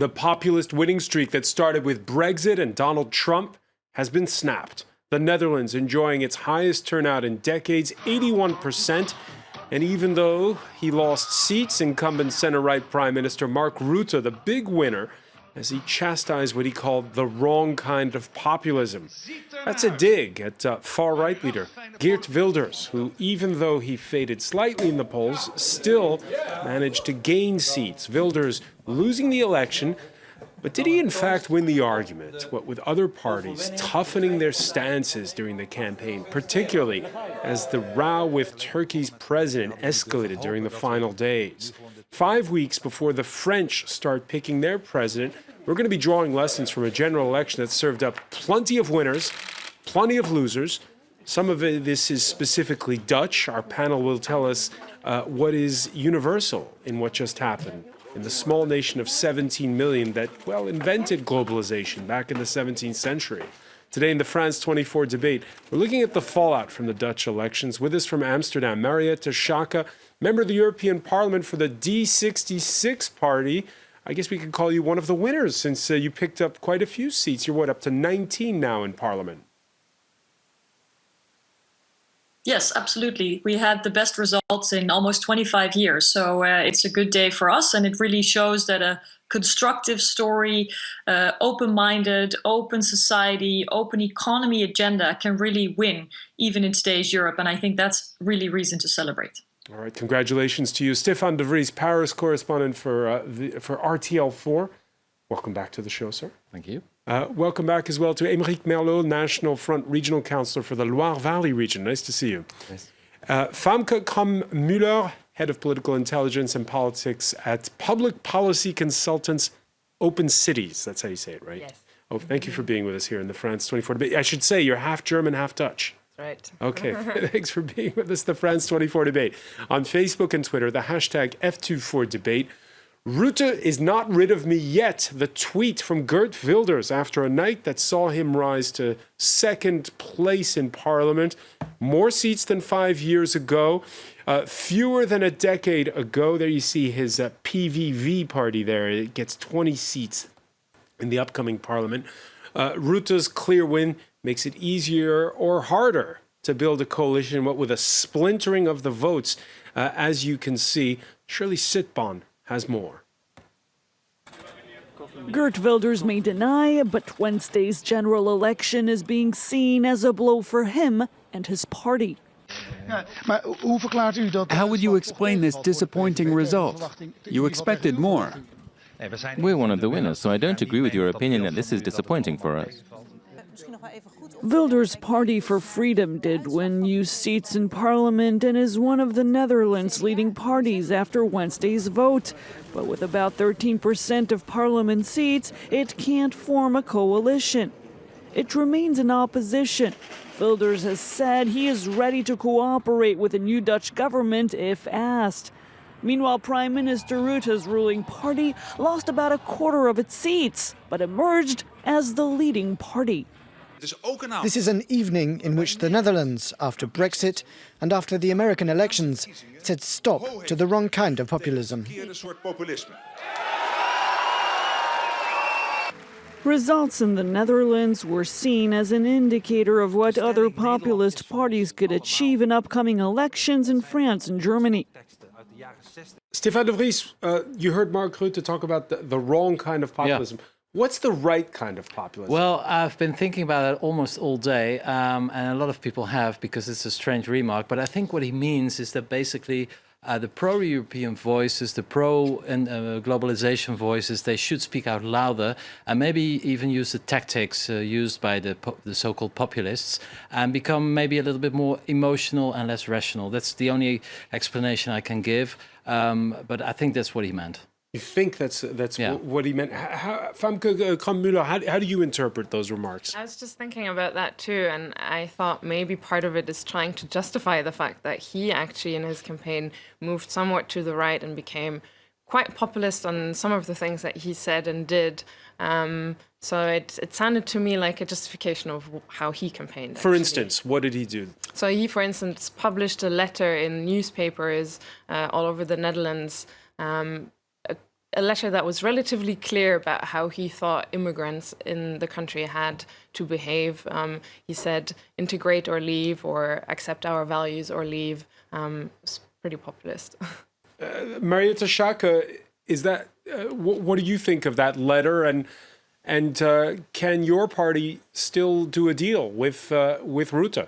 The populist winning streak that started with Brexit and Donald Trump has been snapped. The Netherlands enjoying its highest turnout in decades, 81%. And even though he lost seats, incumbent center-right Prime Minister Mark Rutte, the big winner, as he chastised what he called the wrong kind of populism. That's a dig at far-right leader Geert Wilders, who, even though he faded slightly in the polls, still managed to gain seats. Wilders losing the election, but did he in fact win the argument? What with other parties toughening their stances during the campaign, particularly as the row with Turkey's president escalated during the final days. 5 weeks before the French start picking their president, we're going to be drawing lessons from a general election that served up plenty of winners, plenty of losers. Some of this is specifically Dutch. Our panel will tell us what is universal in what just happened in the small nation of 17 million that, well, invented globalization back in the 17th century. Today in the France 24 debate, we're looking at the fallout from the Dutch elections. With us from Amsterdam, Mariette Schaake, member of the European Parliament for the D66 party. I guess we could call you one of the winners since you picked up quite a few seats. You're, up to 19 now in Parliament? Yes, absolutely. We had the best results in almost 25 years. So it's a good day for us. And it really shows that a constructive story, open-minded, open society, open economy agenda can really win, even in today's Europe. And I think that's really reason to celebrate. All right, congratulations to you. Stefan de Vries, Paris correspondent for RTL4. Welcome back to the show, sir. Thank you. Welcome back as well to Émeric Merlot, National Front Regional Councillor for the Loire Valley region. Nice to see you. Yes. Famke Kram-Müller, Head of Political Intelligence and Politics at Public Policy Consultants Open Cities. That's how you say it, right? Yes. Oh, thank you for being with us here in the France 24 debate. I should say you're half German, half Dutch. Right. Okay, thanks for being with us, the France 24 debate. On Facebook and Twitter, the hashtag F24debate. Rutte is not rid of me yet. The tweet from Geert Wilders after a night that saw him rise to second place in Parliament. More seats than 5 years ago. Fewer than a decade ago. There you see his PVV party there. It gets 20 seats in the upcoming Parliament. Rutte's clear win makes it easier or harder to build a coalition, what with a splintering of the votes. As you can see, Shirley Sitbon has more. Geert Wilders may deny, but Wednesday's general election is being seen as a blow for him and his party. How would you explain this disappointing result? You expected more. We're one of the winners, so I don't agree with your opinion that this is disappointing for us. Wilders' Party for Freedom did win new seats in Parliament and is one of the Netherlands' leading parties after Wednesday's vote. But with about 13% of Parliament seats, it can't form a coalition. It remains in opposition. Wilders has said he is ready to cooperate with the new Dutch government if asked. Meanwhile, Prime Minister Rutte's ruling party lost about a quarter of its seats, but emerged as the leading party. This is an evening in which the Netherlands, after Brexit and after the American elections, said stop to the wrong kind of populism. Results in the Netherlands were seen as an indicator of what other populist parties could achieve in upcoming elections in France and Germany. Stefan de Vries, you heard Mark Rutte talk about the wrong kind of populism. Yeah. What's the right kind of populism? Well, I've been thinking about it almost all day, and a lot of people have, because it's a strange remark. But I think what he means is that basically the pro-European voices, the pro-globalization voices, they should speak out louder and maybe even use the tactics used by the so-called populists and become maybe a little bit more emotional and less rational. That's the only explanation I can give, but I think that's what he meant. You think that's yeah. What he meant? Famke Kram-Müller, how do you interpret those remarks? I was just thinking about that too, and I thought maybe part of it is trying to justify the fact that he actually in his campaign moved somewhat to the right and became quite populist on some of the things that he said and did. So it sounded to me like a justification of how he campaigned. For instance, what did he do? So he, for instance, published a letter in newspapers all over the Netherlands, a letter that was relatively clear about how he thought immigrants in the country had to behave. He said, integrate or leave, or accept our values or leave. It's pretty populist. Marietta Schaake, is that what do you think of that letter, and can your party still do a deal with Rutte?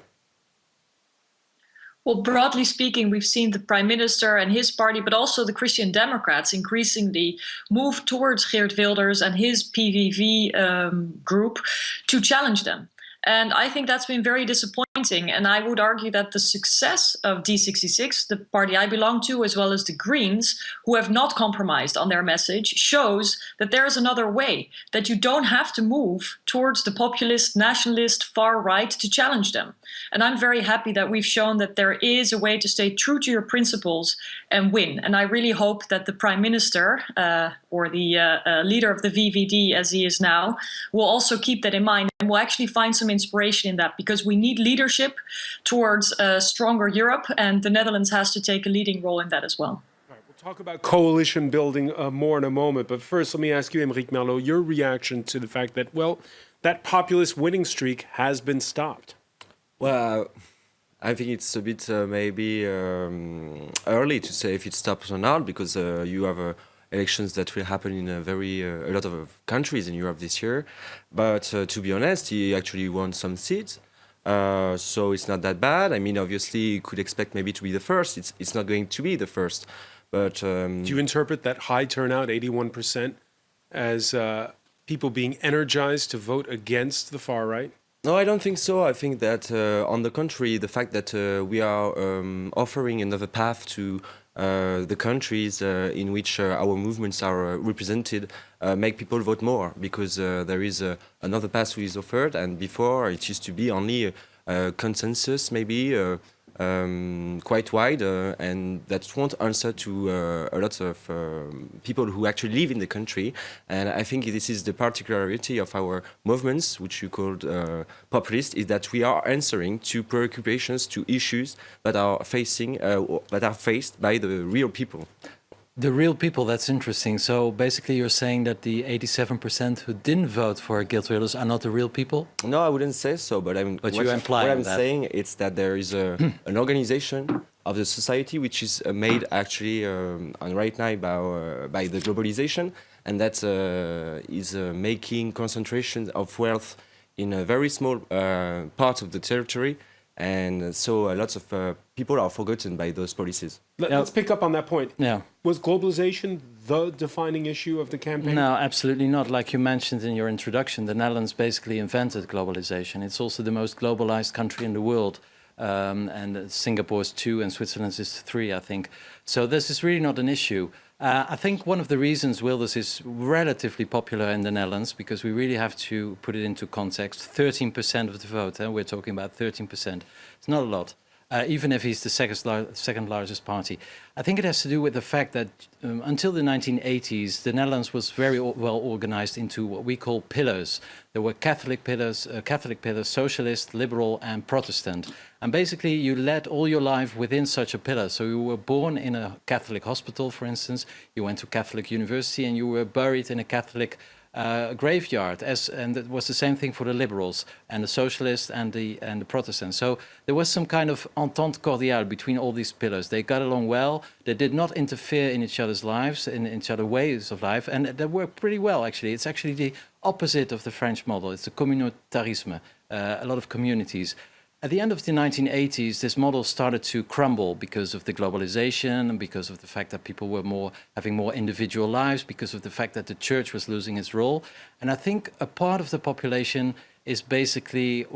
Well, broadly speaking, we've seen the Prime Minister and his party, but also the Christian Democrats increasingly move towards Geert Wilders and his PVV group to challenge them. And I think that's been very disappointing. And I would argue that the success of D66, the party I belong to, as well as the Greens, who have not compromised on their message, shows that there is another way, that you don't have to move towards the populist, nationalist, far right to challenge them. And I'm very happy that we've shown that there is a way to stay true to your principles and win. And I really hope that the Prime Minister, or the leader of the VVD as he is now, will also keep that in mind and will actually find some inspiration in that, because we need leadership towards a stronger Europe, and the Netherlands has to take a leading role in that as well. All right, we'll talk about coalition building more in a moment, but first let me ask you, Aymeric Merlot, your reaction to the fact that, well, that populist winning streak has been stopped. Well, I think it's a bit maybe early to say if it stops or not, because you have elections that will happen in a lot of countries in Europe this year. But to be honest, he actually won some seats. So it's not that bad. I mean, obviously, you could expect maybe to be the first. It's not going to be the first. But do you interpret that high turnout, 81%, as people being energized to vote against the far right? No, I don't think so. I think that, on the contrary, the fact that we are offering another path to the countries in which our movements are represented make people vote more, because there is another path which is offered, and before it used to be only a consensus, maybe quite wide, and that won't answer to a lot of people who actually live in the country. And I think this is the particularity of our movements, which you called populist, is that we are answering to preoccupations, to issues that are faced by the real people. The real people, that's interesting. So basically you're saying that the 87% who didn't vote for Geert Wilders are not the real people? No, I wouldn't say so, but what I'm saying is that there is an organization of the society which is made actually right now by the globalization, and that is making concentration of wealth in a very small part of the territory. And so lots of people are forgotten by those policies. Let's pick up on that point. Yeah. Was globalization the defining issue of the campaign? No, absolutely not. Like you mentioned in your introduction, the Netherlands basically invented globalization. It's also the most globalized country in the world. And Singapore is 2 and Switzerland is 3, I think. So this is really not an issue. I think one of the reasons Wilders is relatively popular in the Netherlands, because we really have to put it into context, 13% of the vote, we're talking about 13%. It's not a lot, even if he's the second largest party. I think it has to do with the fact that until the 1980s, the Netherlands was very well organized into what we call pillars. There were Catholic pillars, socialist, liberal, and Protestant. And basically, you led all your life within such a pillar. So you were born in a Catholic hospital, for instance. You went to Catholic university, and you were buried in a Catholic graveyard. And it was the same thing for the liberals and the socialists and the Protestants. So there was some kind of entente cordiale between all these pillars. They got along well. They did not interfere in each other's lives, in each other's ways of life, and they worked pretty well, actually. It's actually the opposite of the French model. It's the communautarisme, a lot of communities. At the end of the 1980s, this model started to crumble because of the globalization and because of the fact that people were having more individual lives, because of the fact that the church was losing its role. And I think a part of the population is basically,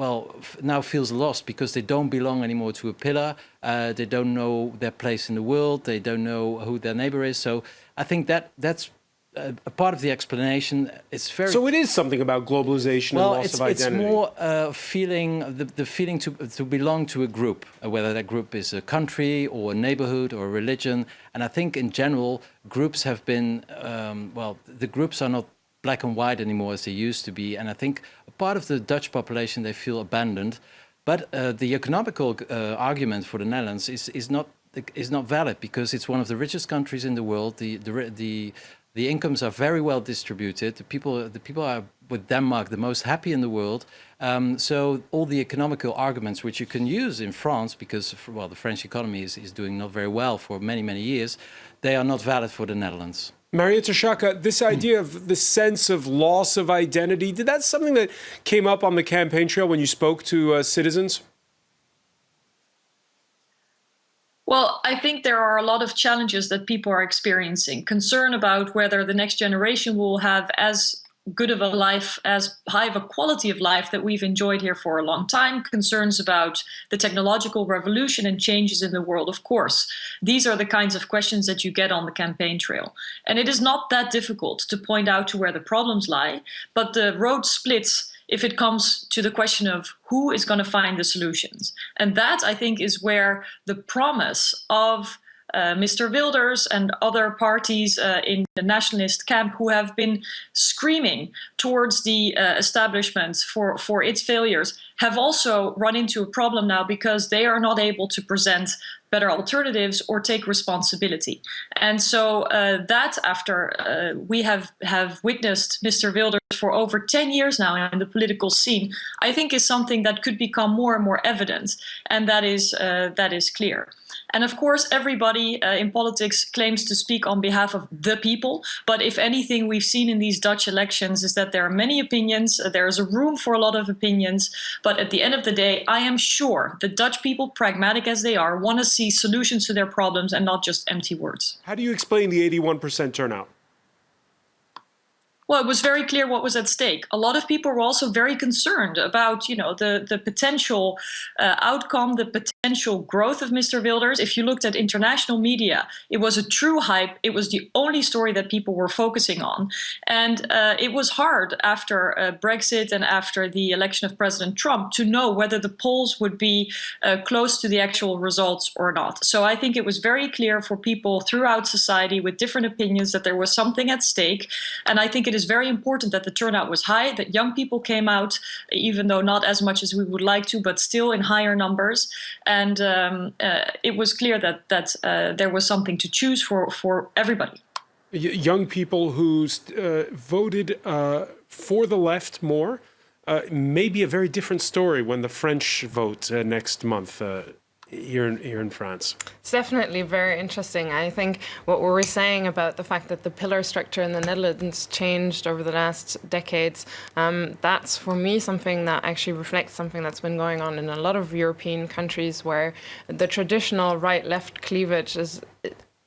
now feels lost because they don't belong anymore to a pillar. They don't know their place in the world. They don't know who their neighbor is. So I think that's a part of the explanation. It's very. So it is something about globalization and loss of identity. It's more the feeling to belong to a group, whether that group is a country or a neighborhood or a religion. And I think in general, groups have been the groups are not black and white anymore as they used to be. And I think a part of the Dutch population, they feel abandoned. But the economical argument for the Netherlands is not valid, because it's one of the richest countries in the world. The The incomes are very well distributed. The people are, with Denmark, the most happy in the world. So all the economical arguments which you can use in France, because, well, the French economy is doing not very well for many, many years, they are not valid for the Netherlands. Marietta Schaake, this idea of the sense of loss of identity, did that something that came up on the campaign trail when you spoke to citizens? Well, I think there are a lot of challenges that people are experiencing. Concern about whether the next generation will have as good of a life, as high of a quality of life that we've enjoyed here for a long time. Concerns about the technological revolution and changes in the world, of course. These are the kinds of questions that you get on the campaign trail. And it is not that difficult to point out to where the problems lie, but the road splits if it comes to the question of who is going to find the solutions. And that, I think, is where the promise of Mr. Wilders and other parties in the nationalist camp who have been screaming towards the establishment for its failures have also run into a problem now because they are not able to present better alternatives or take responsibility. And so that after we have witnessed Mr. Wilders for over 10 years now in the political scene, I think is something that could become more and more evident, and that is clear. And of course, everybody in politics claims to speak on behalf of the people. But if anything we've seen in these Dutch elections is that there are many opinions. There is a room for a lot of opinions. But at the end of the day, I am sure the Dutch people, pragmatic as they are, want to see solutions to their problems and not just empty words. How do you explain the 81% turnout? Well, it was very clear what was at stake. A lot of people were also very concerned about, the potential outcome, the potential growth of Mr. Wilders. If you looked at international media, it was a true hype. It was the only story that people were focusing on. And it was hard after Brexit and after the election of President Trump to know whether the polls would be close to the actual results or not. So I think it was very clear for people throughout society with different opinions that there was something at stake. And I think it is very important that the turnout was high, that young people came out, even though not as much as we would like to, but still in higher numbers. And it was clear that there was something to choose for everybody. Young people who voted for the left more, may be a very different story when the French vote next month. Here in France. It's definitely very interesting. I think what we were saying about the fact that the pillar structure in the Netherlands changed over the last decades, that's for me something that actually reflects something that's been going on in a lot of European countries where the traditional right-left cleavage is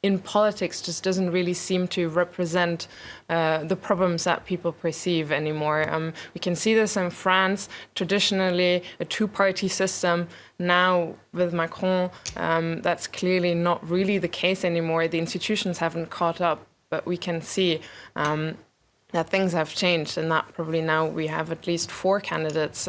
in politics just doesn't really seem to represent the problems that people perceive anymore. We can see this in France, traditionally a two-party system. Now with Macron, that's clearly not really the case anymore. The institutions haven't caught up, but we can see that things have changed, and that probably now we have at least 4 candidates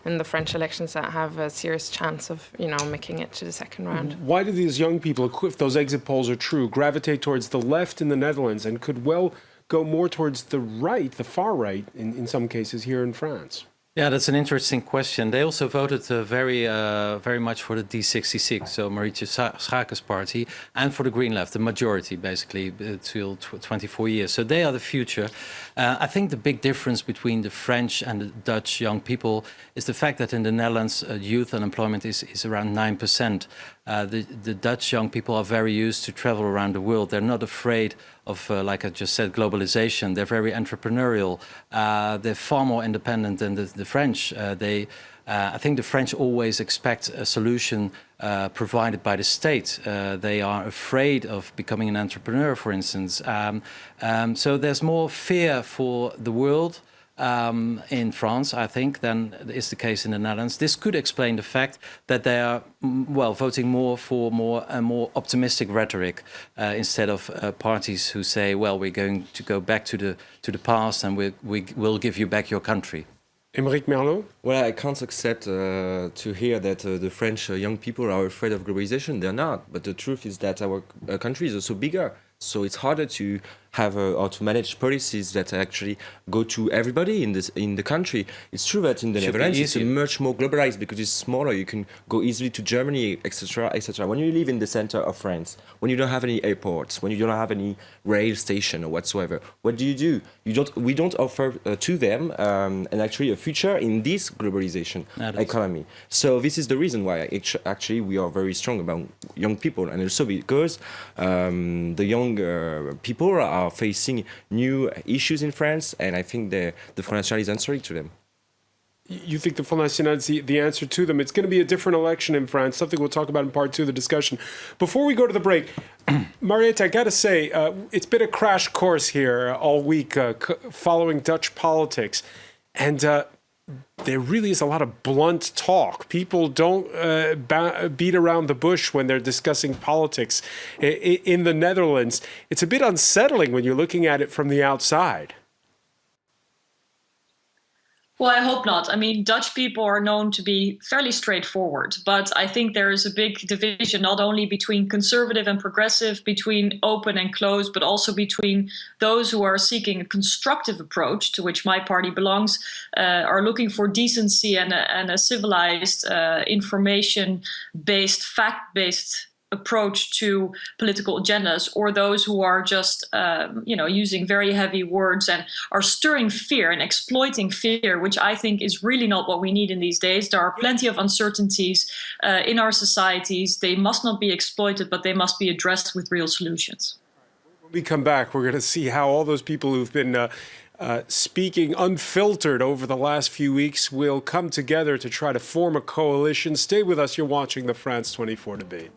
in the French elections that have a serious chance of, making it to the second round. Why do these young people, if those exit polls are true, gravitate towards the left in the Netherlands and could well go more towards the right, the far right, in some cases here in France? Yeah, that's an interesting question. They also voted very much for the D66, so Marietje Schake's party, and for the Green Left, the majority, basically, till 24 years. So they are the future. I think the big difference between the French and the Dutch young people is the fact that in the Netherlands, youth unemployment is around 9%. The Dutch young people are very used to travel around the world. They're not afraid of, like I just said, globalization. They're very entrepreneurial. They're far more independent than the French. I think the French always expect a solution provided by the state. They are afraid of becoming an entrepreneur, for instance. So there's more fear for the world in France, I think, than is the case in the Netherlands. This could explain the fact that they are, voting more for a more optimistic rhetoric instead of parties who say, well, we're going to go back to the past and we will give you back your country. Aymeric Merlot? Well, I can't accept to hear that the French young people are afraid of globalization. They're not. But the truth is that our country is also bigger. So it's harder to have or to manage policies that actually go to everybody in the country. It's true that in the Netherlands it's much more globalized because it's smaller. You can go easily to Germany, etc., etc. When you live in the center of France, when you don't have any airports, when you don't have any rail station or whatsoever, what do? We don't offer to them and actually a future in this globalization economy. So this is the reason why actually we are very strong about young people, and also because the young people are facing new issues in France, and I think the Front National is answering to them. You think the Front National is the answer to them? It's going to be a different election in France, something we'll talk about in part 2 of the discussion. Before we go to the break, Mariette, I got to say, it's been a crash course here all week following Dutch politics. And there really is a lot of blunt talk. People don't beat around the bush when they're discussing politics in the Netherlands. It's a bit unsettling when you're looking at it from the outside. Well, I hope not. I mean, Dutch people are known to be fairly straightforward, but I think there is a big division not only between conservative and progressive, between open and closed, but also between those who are seeking a constructive approach, to which my party belongs, are looking for decency and a civilized, information-based, fact-based approach to political agendas, or those who are just using very heavy words and are stirring fear and exploiting fear, which I think is really not what we need in these days. There are plenty of uncertainties in our societies. They must not be exploited, but they must be addressed with real solutions. When we come back, we're going to see how all those people who've been speaking unfiltered over the last few weeks will come together to try to form a coalition. Stay with us. You're watching the France 24 debate.